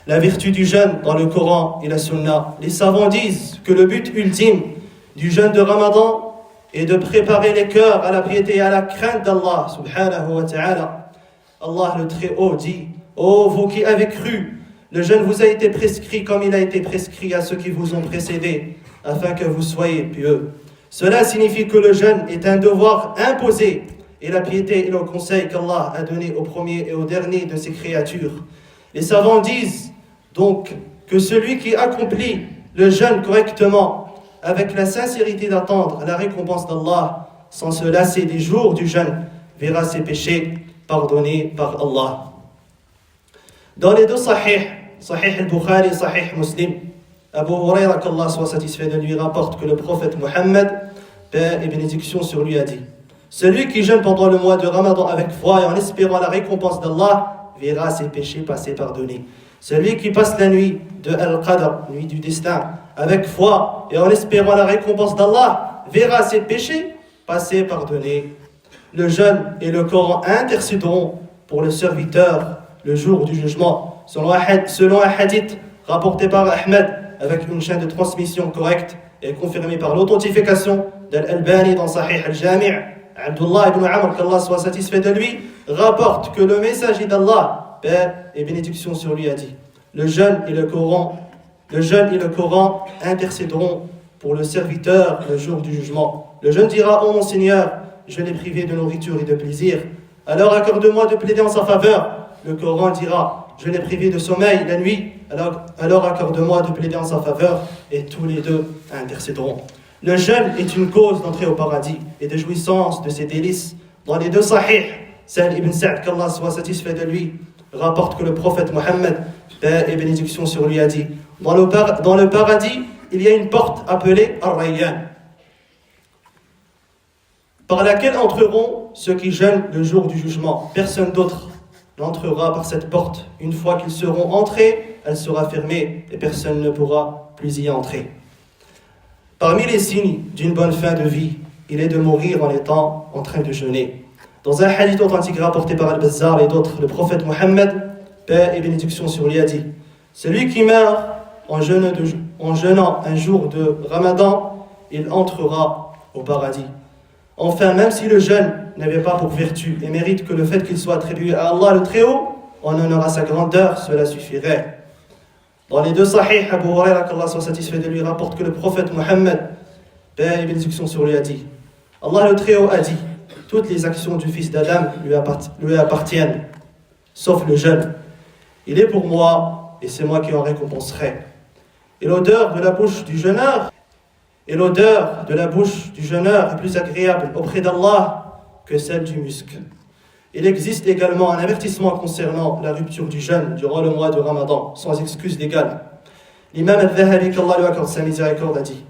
la vertu du jeûne dans le Coran et la Sunna. Les savants disent que le but ultime du jeûne de Ramadan est de préparer les cœurs à la piété et à la crainte d'Allah subhanahu wa ta'ala. Allah le Très-Haut dit: ô vous qui avez cru, le jeûne vous a été prescrit comme il a été prescrit à ceux qui vous ont précédés, afin que vous soyez pieux. Cela signifie que le jeûne est un devoir imposé, et la piété est le conseil qu'Allah a donné au premier et au dernier de ses créatures. Les savants disent donc que celui qui accomplit le jeûne correctement, avec la sincérité d'attendre la récompense d'Allah, sans se lasser des jours du jeûne, verra ses péchés pardonnés par Allah. Dans les deux Sahih al-Bukhari et Sahih Muslim, Abu Huraira, qu'Allah soit satisfait de lui, rapporte que le prophète Mohammed, paix et bénédiction sur lui, a dit: celui qui jeûne pendant le mois de Ramadan avec foi et en espérant la récompense d'Allah verra ses péchés passés pardonnés. Celui qui passe la nuit de Al-Qadr, nuit du destin, avec foi et en espérant la récompense d'Allah verra ses péchés passés pardonnés. Le jeûne et le Coran intercéderont pour le serviteur le jour du jugement. Selon un hadith rapporté par Ahmed avec une chaîne de transmission correcte et confirmée par l'authentification d'Al-Albani dans Sahih al-Jami', Abdullah ibn Amr, qu'Allah soit satisfait de lui, rapporte que le messager d'Allah, paix et bénédiction sur lui, a dit: le jeûne et le Coran intercéderont pour le serviteur le jour du jugement. Le jeûne dira: ô mon Seigneur, je l'ai privé de nourriture et de plaisir, alors accorde-moi de plaider en sa faveur. Le Coran dira: je l'ai privé de sommeil la nuit, alors accorde-moi de plaider en sa faveur. Et tous les deux intercéderont. Le jeûne est une cause d'entrée au paradis et de jouissance de ses délices. Dans les deux Sahih, Sahl ibn Sa'd, qu'Allah soit satisfait de lui, rapporte que le prophète Mohammed, paix et bénédiction sur lui, a dit: dans le paradis, il y a une porte appelée Ar-Rayyan, par laquelle entreront ceux qui jeûnent le jour du jugement. Personne d'autre n'entrera par cette porte. Une fois qu'ils seront entrés, elle sera fermée et personne ne pourra plus y entrer. Parmi les signes d'une bonne fin de vie, il est de mourir en étant en train de jeûner. Dans un hadith authentique rapporté par Al-Bazzar et d'autres, le prophète Mohammed, paix et bénédiction sur lui, a dit: celui qui meurt en jeûnant un jour de Ramadan, il entrera au paradis. Enfin, même si le jeûne n'avait pas pour vertu et mérite que le fait qu'il soit attribué à Allah le Très-Haut, en honneur à sa grandeur, cela suffirait. Dans les deux Sahih, Abu Huraira, qu'Allah soit satisfait de lui, rapporte que le prophète Mohammed, paix et bénédiction sur lui, a dit: Allah le Très-Haut a dit: toutes les actions du fils d'Adam lui appartiennent, sauf le jeûne. Il est pour moi et c'est moi qui en récompenserai. Et l'odeur de la bouche du jeûneur est plus agréable auprès d'Allah que celle du musc. Il existe également un avertissement concernant la rupture du jeûne durant le mois de Ramadan, sans excuse légale. L'imam al-Dhahabi, qu'Allah lui accorde sa miséricorde, a dit: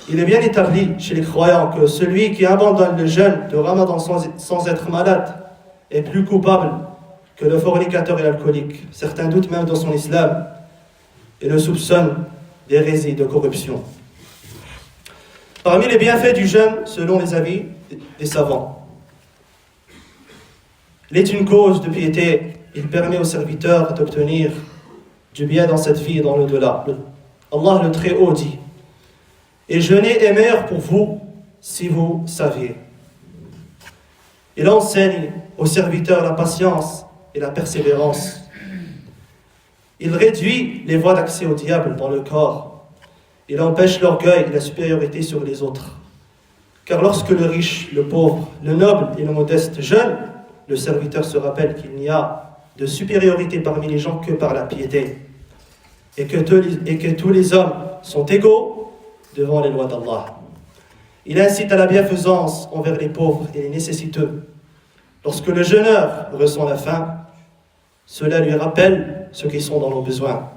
il est bien établi chez les croyants que celui qui abandonne le jeûne de Ramadan sans être malade est plus coupable que le fornicateur et l'alcoolique. Certains doutent même dans son islam et le soupçonnent d'hérésie, de corruption. Parmi les bienfaits du jeûne, selon les avis des savants, il est une cause de piété. Il permet aux serviteurs d'obtenir du bien dans cette vie et dans l'au-delà. Allah le Très-Haut dit: et jeûner est meilleur pour vous si vous saviez. Il enseigne aux serviteurs la patience et la persévérance. Il réduit les voies d'accès au diable dans le corps. Il empêche l'orgueil et la supériorité sur les autres. Car lorsque le riche, le pauvre, le noble et le modeste jeûnent, le serviteur se rappelle qu'il n'y a de supériorité parmi les gens que par la piété, et que tous les hommes sont égaux devant les lois d'Allah. Il incite à la bienfaisance envers les pauvres et les nécessiteux. Lorsque le jeûneur ressent la faim, cela lui rappelle ceux qui sont dans le besoin.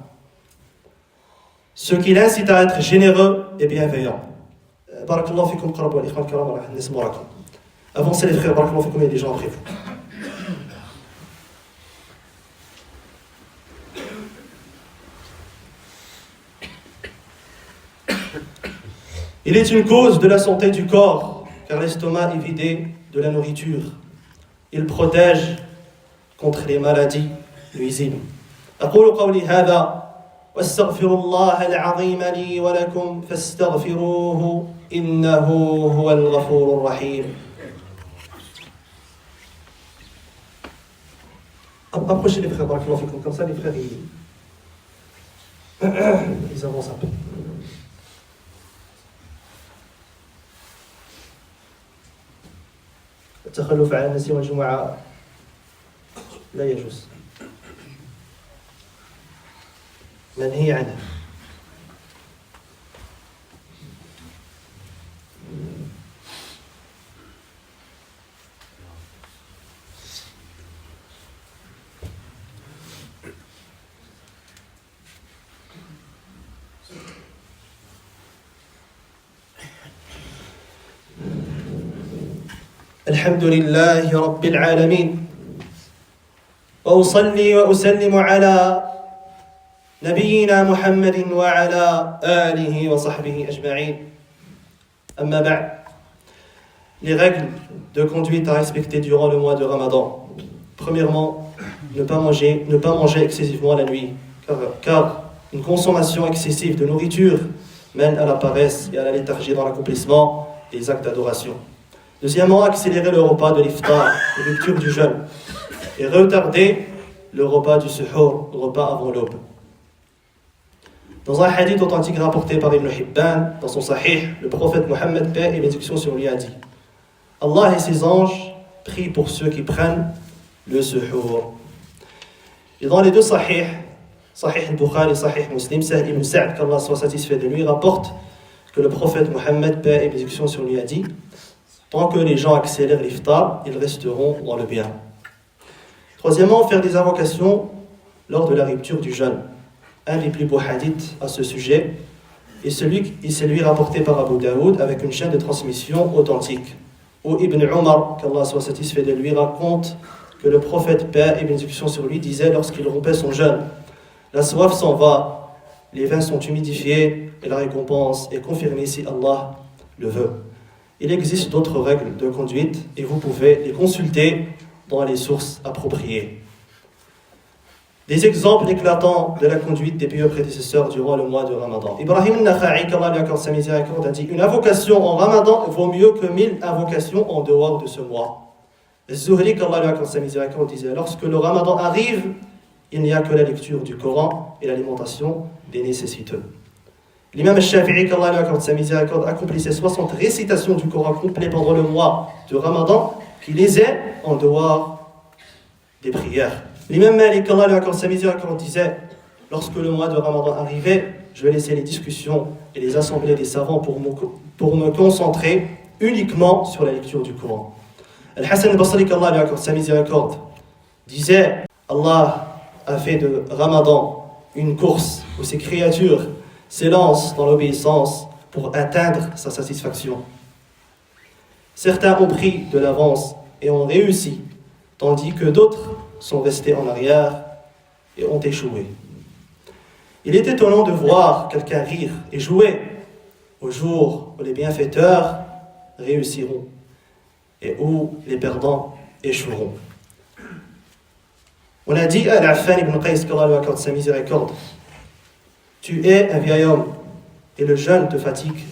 Ce qui l'incite à être généreux et bienveillant. Barakallahu fikum, qarab wal ikhwan kiram, avancez les frères, barakallahu fikum, il y a des gens après vous. Il est une cause de la santé du corps, car l'estomac est vidé de la nourriture. Il protège contre les maladies nuisibles. أقول قولي هذا واستغفر الله العظيم لي ولكم فاستغفروه إنه هو الغفور الرحيم. Approchez les frères, comme ça les frères ils avancent un peu. التخلف عن الناس والجمعة لا يجوز، منهي عنه. الحمد لله رب العالمين، وأصلي وأسلم على نبينا محمد وعلى آله وصحبه أجمعين. أما بعد. Les règles de conduite à respecter durant le mois de Ramadan. Premièrement, ne pas manger excessivement la nuit, car une consommation excessive de nourriture mène à la paresse et à la léthargie dans l'accomplissement des actes d'adoration. Deuxièmement, accélérer le repas de l'iftar, la rupture du jeûne, et retarder le repas du suhour, le repas avant l'aube. Dans un hadith authentique rapporté par Ibn Hibban, dans son sahih, le prophète Mohammed, paix et bénédiction sur lui, a dit: Allah et ses anges prient pour ceux qui prennent le suhour. Et dans les deux sahih, Sahih al-Bukhari et Sahih Muslim, Sahl ibn Sa'd, qu'Allah soit satisfait de lui, rapporte que le prophète Mohammed, paix et bénédiction sur lui, a dit: tant que les gens accélèrent l'iftar, ils resteront dans le bien. Troisièmement, faire des invocations lors de la rupture du jeûne. Un des plus beaux hadiths à ce sujet est celui rapporté par Abu Daoud avec une chaîne de transmission authentique, où Ibn Umar, qu'Allah soit satisfait de lui, raconte que le prophète, paix et bénédiction sur lui, disait lorsqu'il rompait son jeûne: la soif s'en va, les vins sont humidifiés et la récompense est confirmée si Allah le veut. Il existe d'autres règles de conduite et vous pouvez les consulter dans les sources appropriées. Des exemples éclatants de la conduite des pieux prédécesseurs durant le mois de Ramadan. Ibrahim al-Nakha'i, qu'Allah lui accorde sa miséricorde, a dit: une invocation en Ramadan vaut mieux que 1000 invocations en dehors de ce mois. Az-Zuhri, qu'Allah lui accorde sa miséricorde, disait: lorsque le Ramadan arrive, il n'y a que la lecture du Coran et l'alimentation des nécessiteux. L'imam al-Shafi'i, qu'Allah lui accorde sa miséricorde, accomplissait 60 récitations du Coran complet pendant le mois de Ramadan, qui lisait en dehors des prières. L'imam Malik, qu'Allah lui accorde sa miséricorde, disait: lorsque le mois de Ramadan arrivait, je laissais les discussions et les assemblées des savants pour me concentrer uniquement sur la lecture du Coran. Al-Hassan al-Basri, qu'Allah lui accorde sa miséricorde, disait: Allah a fait de Ramadan une course où ses créatures s'élancent dans l'obéissance pour atteindre sa satisfaction. Certains ont pris de l'avance et ont réussi, tandis que d'autres sont restés en arrière et ont échoué. Il est étonnant de voir quelqu'un rire et jouer au jour où les bienfaiteurs réussiront et où les perdants échoueront. On a dit à Al-Affan ibn Qais, qu'Allah lui accorde sa miséricorde: tu es un vieil homme et le jeûne te fatigue.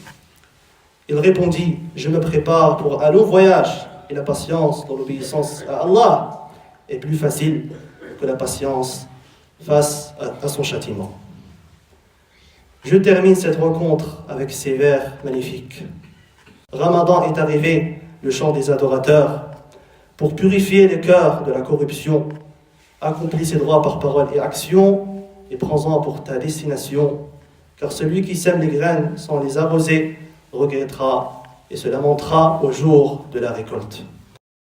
Il répondit: je me prépare pour un long voyage et la patience dans l'obéissance à Allah est plus facile que la patience face à son châtiment. Je termine cette rencontre avec ces vers magnifiques. Ramadan est arrivé, le chant des adorateurs, pour purifier les cœurs de la corruption. Accomplis ses droits par parole et action, et prends-en pour ta destination, car celui qui sème les graines sans les arroser regrettera et se lamentera au jour de la récolte.